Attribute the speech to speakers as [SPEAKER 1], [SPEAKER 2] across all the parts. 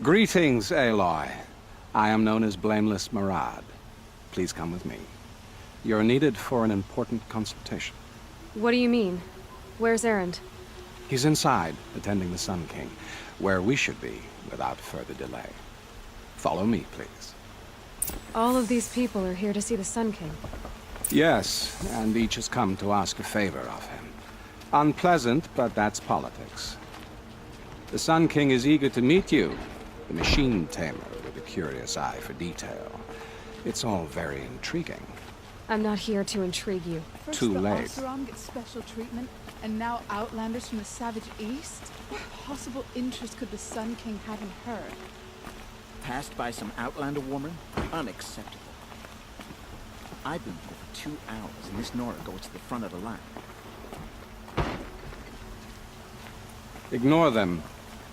[SPEAKER 1] Greetings, Aloy. I am known as Blameless Murad. Please come with me. You're needed for an important consultation.
[SPEAKER 2] What do you mean? Where's Erend?
[SPEAKER 1] He's inside, attending the Sun King, where we should be without further delay. Follow me, please.
[SPEAKER 2] All of these people are here to see the Sun King.
[SPEAKER 1] Yes, and each has come to ask a favor of him. Unpleasant, but that's politics. The Sun King is eager to meet you, the machine tamer with a curious eye for detail. It's all very intriguing.
[SPEAKER 2] I'm not here to intrigue you.
[SPEAKER 3] First
[SPEAKER 1] Too
[SPEAKER 3] the
[SPEAKER 1] late.
[SPEAKER 3] Oseram gets special treatment, and now outlanders from the savage east? What possible interest could the Sun King have in her?
[SPEAKER 4] Passed by some outlander woman? Unacceptable. I've been here for 2 hours, and this Nora goes to the front of the line.
[SPEAKER 1] Ignore them.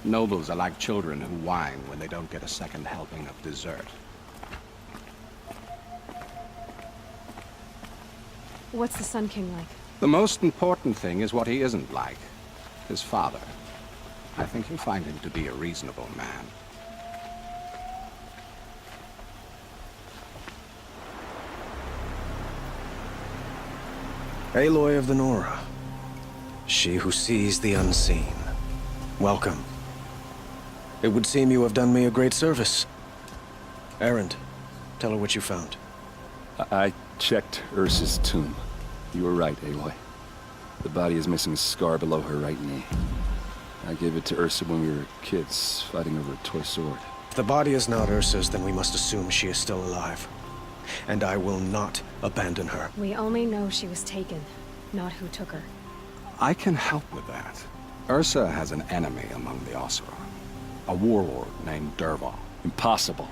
[SPEAKER 1] Nobles are like children who whine when they don't get a second helping of dessert.
[SPEAKER 2] What's the Sun King like?
[SPEAKER 1] The most important thing is what he isn't like. His father. I think you'll find him to be a reasonable man.
[SPEAKER 5] Aloy of the Nora. She who sees the unseen. Welcome. It would seem you have done me a great service. Erend, tell her what you found.
[SPEAKER 6] I checked Ursa's tomb. You were right, Aloy. The body is missing a scar below her right knee. I gave it to Ursa when we were kids, fighting over a toy sword.
[SPEAKER 5] If the body is not Ursa's, then we must assume she is still alive. And I will not abandon her.
[SPEAKER 2] We only know she was taken, not who took her.
[SPEAKER 1] I can help with that. Ursa has an enemy among the Oseram. A warlord named Dervahl.
[SPEAKER 6] Impossible.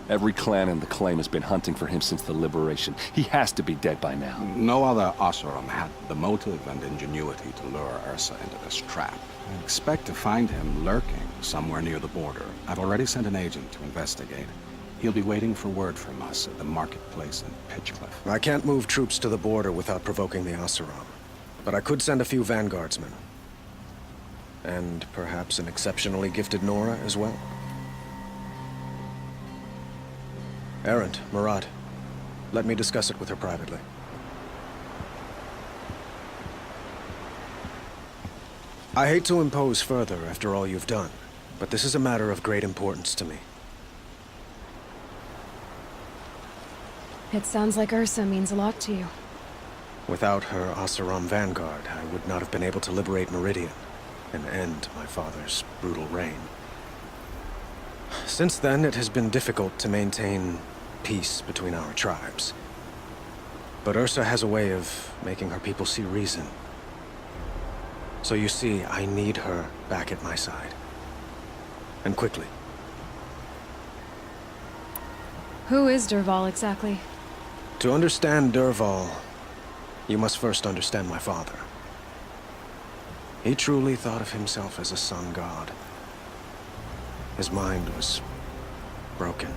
[SPEAKER 6] Every clan in the claim has been hunting for him since the liberation. He has to be dead by now.
[SPEAKER 1] No other Oseram had the motive and ingenuity to lure Ursa into this trap. I expect to find him lurking somewhere near the border. I've already sent an agent to investigate. He'll be waiting for word from us at the marketplace in Pitchcliff.
[SPEAKER 5] I can't move troops to the border without provoking the Oseram. But I could send a few vanguardsmen. And perhaps an exceptionally gifted Nora as well. Erend, Murad, let me discuss it with her privately. I hate to impose further after all you've done, but this is a matter of great importance to me.
[SPEAKER 2] It sounds like Ursa means a lot to you.
[SPEAKER 5] Without her Oseram vanguard, I would not have been able to liberate Meridian and end my father's brutal reign. Since then, it has been difficult to maintain peace between our tribes. But Ursa has a way of making her people see reason. So you see, I need her back at my side. And quickly.
[SPEAKER 2] Who is Dervahl exactly?
[SPEAKER 5] To understand Dervahl, you must first understand my father. He truly thought of himself as a sun god. His mind was broken.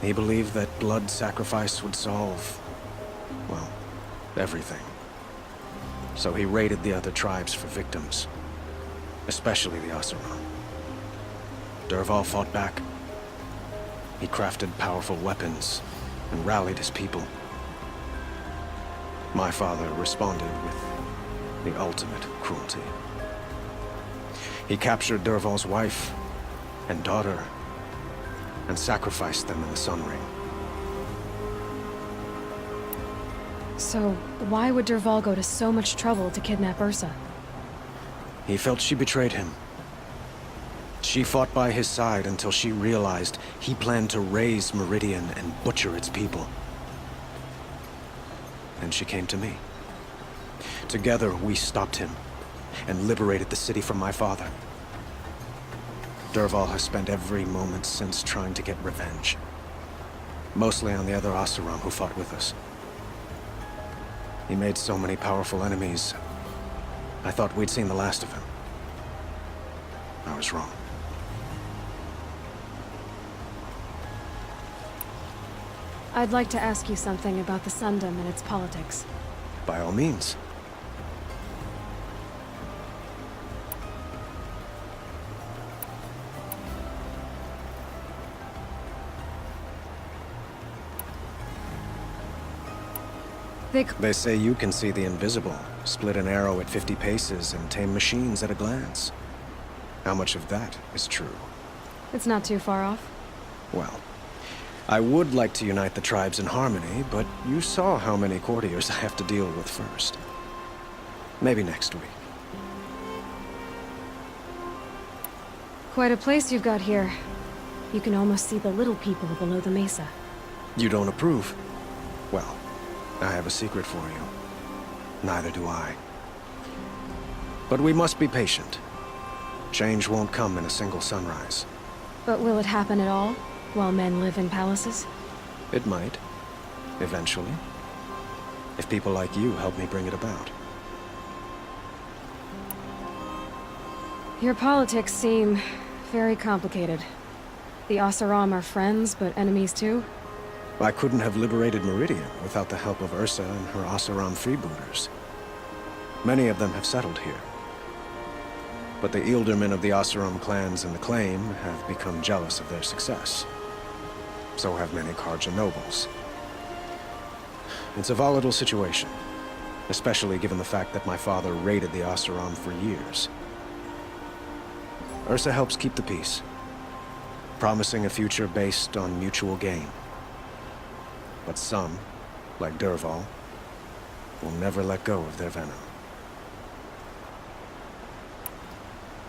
[SPEAKER 5] He believed that blood sacrifice would solve, well, everything. So he raided the other tribes for victims, especially the Oseram. Dervahl fought back. He crafted powerful weapons and rallied his people. My father responded with the ultimate cruelty. He captured Dervahl's wife and daughter and sacrificed them in the Sun Ring.
[SPEAKER 2] So, why would Dervahl go to so much trouble to kidnap Ursa?
[SPEAKER 5] He felt she betrayed him. She fought by his side until she realized he planned to raise Meridian and butcher its people. And she came to me. Together, we stopped him and liberated the city from my father. Dervahl has spent every moment since trying to get revenge. Mostly on the other Oseram who fought with us. He made so many powerful enemies, I thought we'd seen the last of him. I was wrong.
[SPEAKER 2] I'd like to ask you something about the Sundom and its politics.
[SPEAKER 5] By all means. They say you can see the invisible, split an arrow at 50 paces, and tame machines at a glance. How much of that is true?
[SPEAKER 2] It's not too far off.
[SPEAKER 5] Well, I would like to unite the tribes in harmony, but you saw how many courtiers I have to deal with first. Maybe next week.
[SPEAKER 2] Quite a place you've got here. You can almost see the little people below the mesa.
[SPEAKER 5] You don't approve? Well, I have a secret for you. Neither do I. But we must be patient. Change won't come in a single sunrise.
[SPEAKER 2] But will it happen at all, while men live in palaces?
[SPEAKER 5] It might. Eventually. If people like you help me bring it about.
[SPEAKER 2] Your politics seem very complicated. The Oseram are friends, but enemies too?
[SPEAKER 5] I couldn't have liberated Meridian without the help of Ursa and her Oseram freebooters. Many of them have settled here. But the Ealdormen of the Oseram clans in the Claim have become jealous of their success. So have many Karja nobles. It's a volatile situation, especially given the fact that my father raided the Oseram for years. Ursa helps keep the peace, promising a future based on mutual gain. But some, like Dervahl, will never let go of their venom.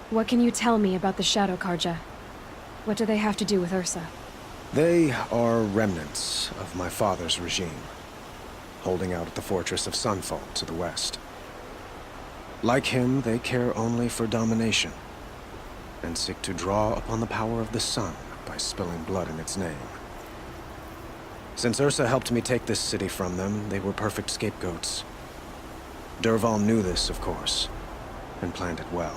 [SPEAKER 2] What can you tell me about the Shadow Karja? What do they have to do with Ursa?
[SPEAKER 5] They are remnants of my father's regime, holding out at the fortress of Sunfall to the west. Like him, they care only for domination, and seek to draw upon the power of the sun by spilling blood in its name. Since Ursa helped me take this city from them, they were perfect scapegoats. Dervahl knew this, of course, and planned it well.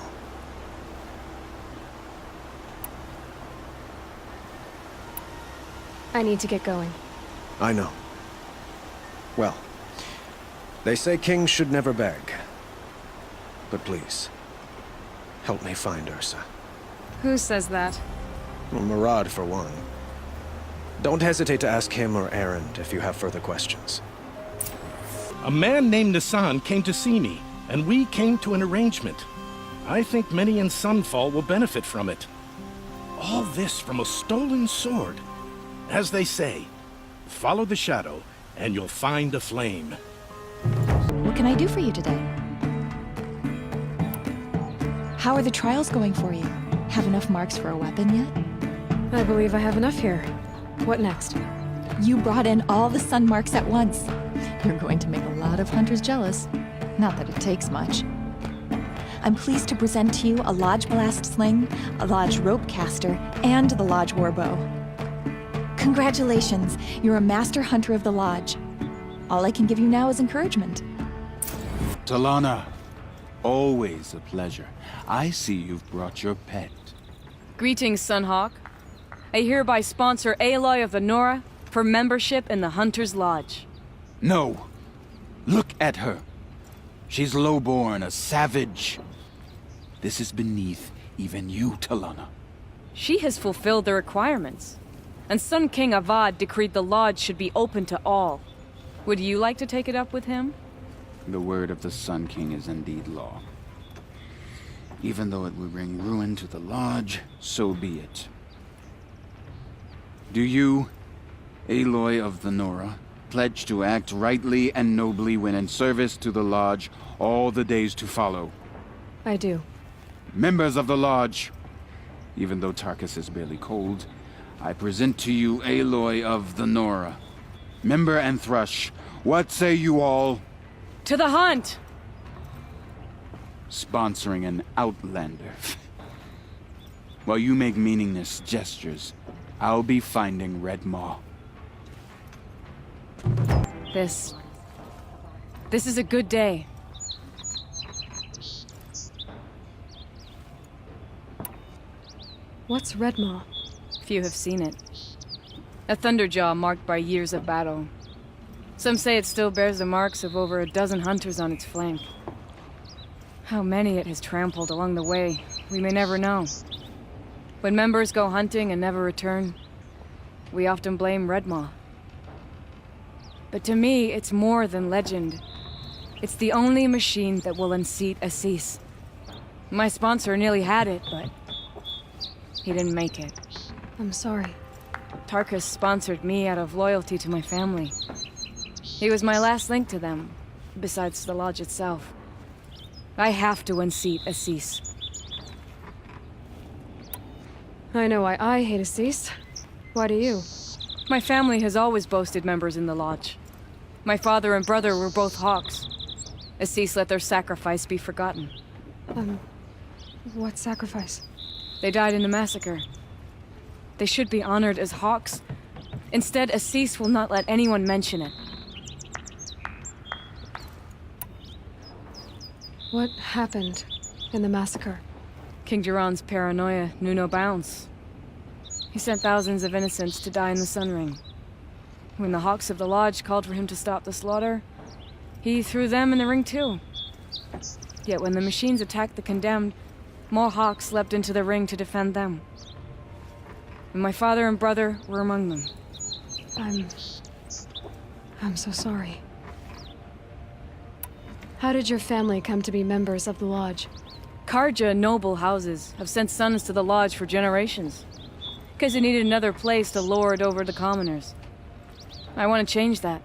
[SPEAKER 2] I need to get going.
[SPEAKER 5] I know. Well, they say kings should never beg. But please, help me find Ursa.
[SPEAKER 2] Who says that?
[SPEAKER 5] Well, Murad, for one. Don't hesitate to ask him or Erend if you have further questions.
[SPEAKER 7] A man named Nissan came to see me, and we came to an arrangement. I think many in Sunfall will benefit from it. All this from a stolen sword. As they say, follow the shadow, and you'll find a flame.
[SPEAKER 8] What can I do for you today? How are the trials going for you? Have enough marks for a weapon yet?
[SPEAKER 2] I believe I have enough here. What next?
[SPEAKER 8] You brought in all the sun marks at once. You're going to make a lot of hunters jealous. Not that it takes much. I'm pleased to present to you a Lodge Blast Sling, a Lodge Rope Caster, and the Lodge Warbow. Congratulations, you're a master hunter of the Lodge. All I can give you now is encouragement.
[SPEAKER 9] Talana, always a pleasure. I see you've brought your pet.
[SPEAKER 10] Greetings, Sunhawk. I hereby sponsor Aloy of the Nora for membership in the Hunter's Lodge.
[SPEAKER 9] No. Look at her. She's lowborn, a savage. This is beneath even you, Talana.
[SPEAKER 10] She has fulfilled the requirements. And Sun King Avad decreed the Lodge should be open to all. Would you like to take it up with him?
[SPEAKER 9] The word of the Sun King is indeed law. Even though it would bring ruin to the Lodge, so be it. Do you, Aloy of the Nora, pledge to act rightly and nobly when in service to the Lodge all the days to follow?
[SPEAKER 2] I do.
[SPEAKER 9] Members of the Lodge, even though Tarkus is barely cold, I present to you Aloy of the Nora. Member and Thrush, what say you all?
[SPEAKER 10] To the hunt!
[SPEAKER 9] Sponsoring an outlander. While you make meaningless gestures, I'll be finding Red Maw.
[SPEAKER 10] This is a good day.
[SPEAKER 2] What's Redmaw?
[SPEAKER 10] Few have seen it. A thunderjaw marked by years of battle. Some say it still bears the marks of over a dozen hunters on its flank. How many it has trampled along the way, we may never know. When members go hunting and never return, we often blame Redmaw. But to me, it's more than legend. It's the only machine that will unseat Assis. My sponsor nearly had it, but he didn't make it.
[SPEAKER 2] I'm sorry.
[SPEAKER 10] Tarkus sponsored me out of loyalty to my family. He was my last link to them, besides the lodge itself. I have to unseat Assis.
[SPEAKER 2] I know why I hate Assis. Why do you?
[SPEAKER 10] My family has always boasted members in the lodge. My father and brother were both hawks. Assis let their sacrifice be forgotten.
[SPEAKER 2] What sacrifice?
[SPEAKER 10] They died in a massacre. They should be honored as hawks. Instead, Assis will not let anyone mention it.
[SPEAKER 2] What happened in the massacre?
[SPEAKER 10] King Duran's paranoia knew no bounds. He sent thousands of innocents to die in the Sun Ring. When the Hawks of the Lodge called for him to stop the slaughter, he threw them in the ring too. Yet when the machines attacked the condemned, more Hawks leapt into the ring to defend them. And my father and brother were among them.
[SPEAKER 2] I'm so sorry. How did your family come to be members of the Lodge?
[SPEAKER 10] Karja noble houses have sent sons to the Lodge for generations, because they needed another place to lord over the commoners. I want to change that.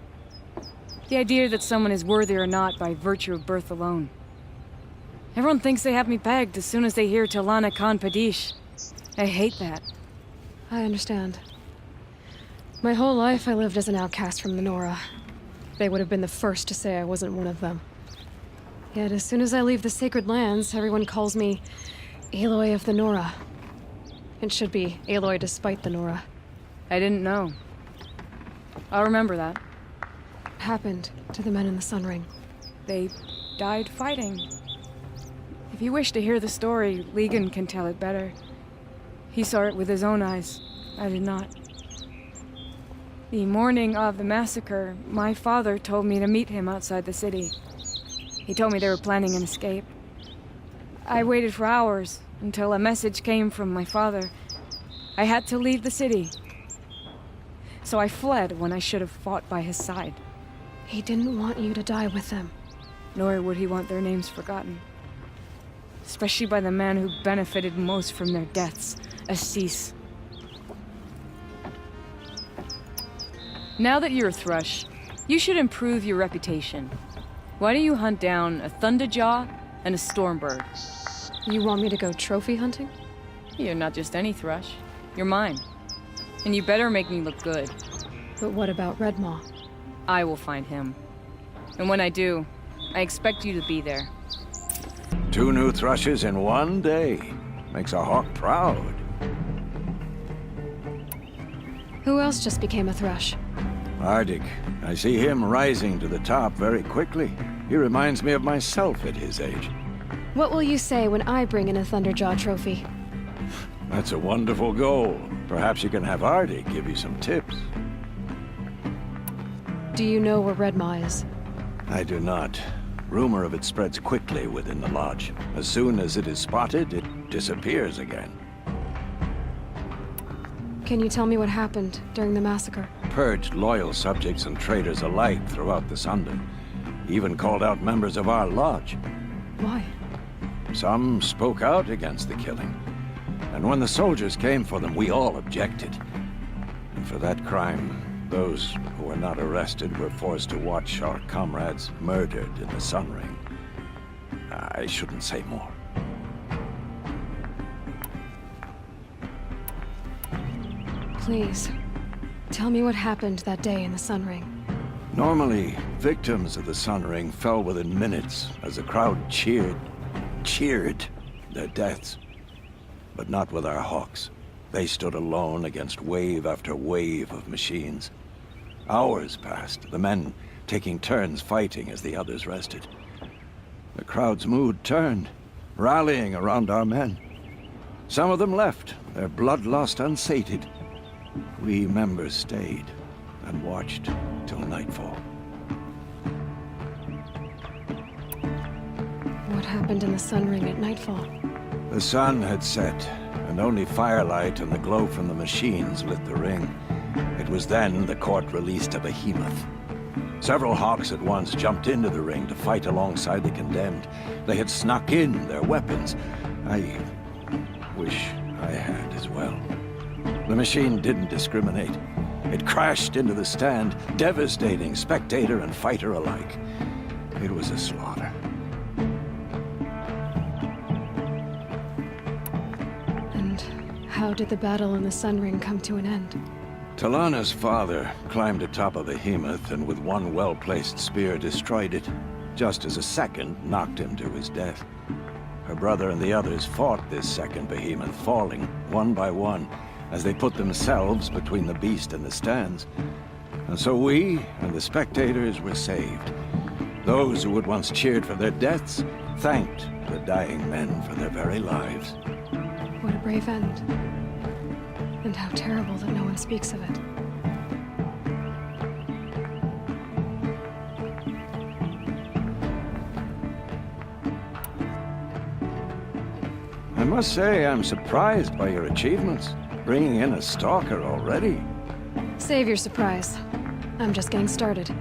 [SPEAKER 10] The idea that someone is worthy or not by virtue of birth alone. Everyone thinks they have me pegged as soon as they hear Talana Khan Padish. I hate that.
[SPEAKER 2] I understand. My whole life I lived as an outcast from the Nora. They would have been the first to say I wasn't one of them. Yet as soon as I leave the sacred lands, everyone calls me Aloy of the Nora. It should be Aloy despite the Nora.
[SPEAKER 10] I didn't know. I'll remember that.
[SPEAKER 2] What happened to the men in the Sun Ring?
[SPEAKER 10] They died fighting. If you wish to hear the story, Legan can tell it better. He saw it with his own eyes. I did not. The morning of the massacre, my father told me to meet him outside the city. He told me they were planning an escape. I waited for hours until a message came from my father. I had to leave the city. So I fled when I should have fought by his side.
[SPEAKER 2] He didn't want you to die with them.
[SPEAKER 10] Nor would he want their names forgotten. Especially by the man who benefited most from their deaths, Assis. Now that you're a Thrush, you should improve your reputation. Why don't you hunt down a Thunderjaw and a Stormbird?
[SPEAKER 2] You want me to go trophy hunting?
[SPEAKER 10] You're not just any Thrush. You're mine. And you better make me look good.
[SPEAKER 2] But what about Redmaw?
[SPEAKER 10] I will find him. And when I do, I expect you to be there.
[SPEAKER 11] 2 new thrushes in one day. Makes a hawk proud.
[SPEAKER 2] Who else just became a Thrush?
[SPEAKER 11] Arctic. I see him rising to the top very quickly. He reminds me of myself at his age.
[SPEAKER 2] What will you say when I bring in a Thunderjaw trophy?
[SPEAKER 11] That's a wonderful goal. Perhaps you can have Arctic give you some tips.
[SPEAKER 2] Do you know where Redmaw is?
[SPEAKER 11] I do not. Rumor of it spreads quickly within the lodge. As soon as it is spotted, it disappears again.
[SPEAKER 2] Can you tell me what happened during the massacre?
[SPEAKER 11] Purged loyal subjects and traitors alike throughout the Sundom. Even called out members of our lodge.
[SPEAKER 2] Why?
[SPEAKER 11] Some spoke out against the killing. And when the soldiers came for them, we all objected. And for that crime, those who were not arrested were forced to watch our comrades murdered in the Sun Ring. I shouldn't say more.
[SPEAKER 2] Please, tell me what happened that day in the Sun Ring.
[SPEAKER 11] Normally, victims of the Sun Ring fell within minutes as the crowd cheered their deaths. But not with our Hawks. They stood alone against wave after wave of machines. Hours passed, the men taking turns fighting as the others rested. The crowd's mood turned, rallying around our men. Some of them left, their bloodlust unsated. We members stayed and watched till nightfall.
[SPEAKER 2] What happened in the Sun Ring at nightfall?
[SPEAKER 11] The sun had set, and only firelight and the glow from the machines lit the ring. It was then the court released a behemoth. Several Hawks at once jumped into the ring to fight alongside the condemned. They had snuck in their weapons. I wish I had as well. The machine didn't discriminate. It crashed into the stand, devastating spectator and fighter alike. It was a slaughter.
[SPEAKER 2] And how did the battle in the Sun Ring come to an end?
[SPEAKER 11] Talana's father climbed atop a behemoth and with one well-placed spear destroyed it, just as a second knocked him to his death. Her brother and the others fought this second behemoth, falling one by one as they put themselves between the beast and the stands. And so we and the spectators were saved. Those who had once cheered for their deaths thanked the dying men for their very lives.
[SPEAKER 2] What a brave end. And how terrible that no one speaks of it.
[SPEAKER 11] I must say I'm surprised by your achievements. Bringing in a stalker already.
[SPEAKER 2] Save your surprise. I'm just getting started.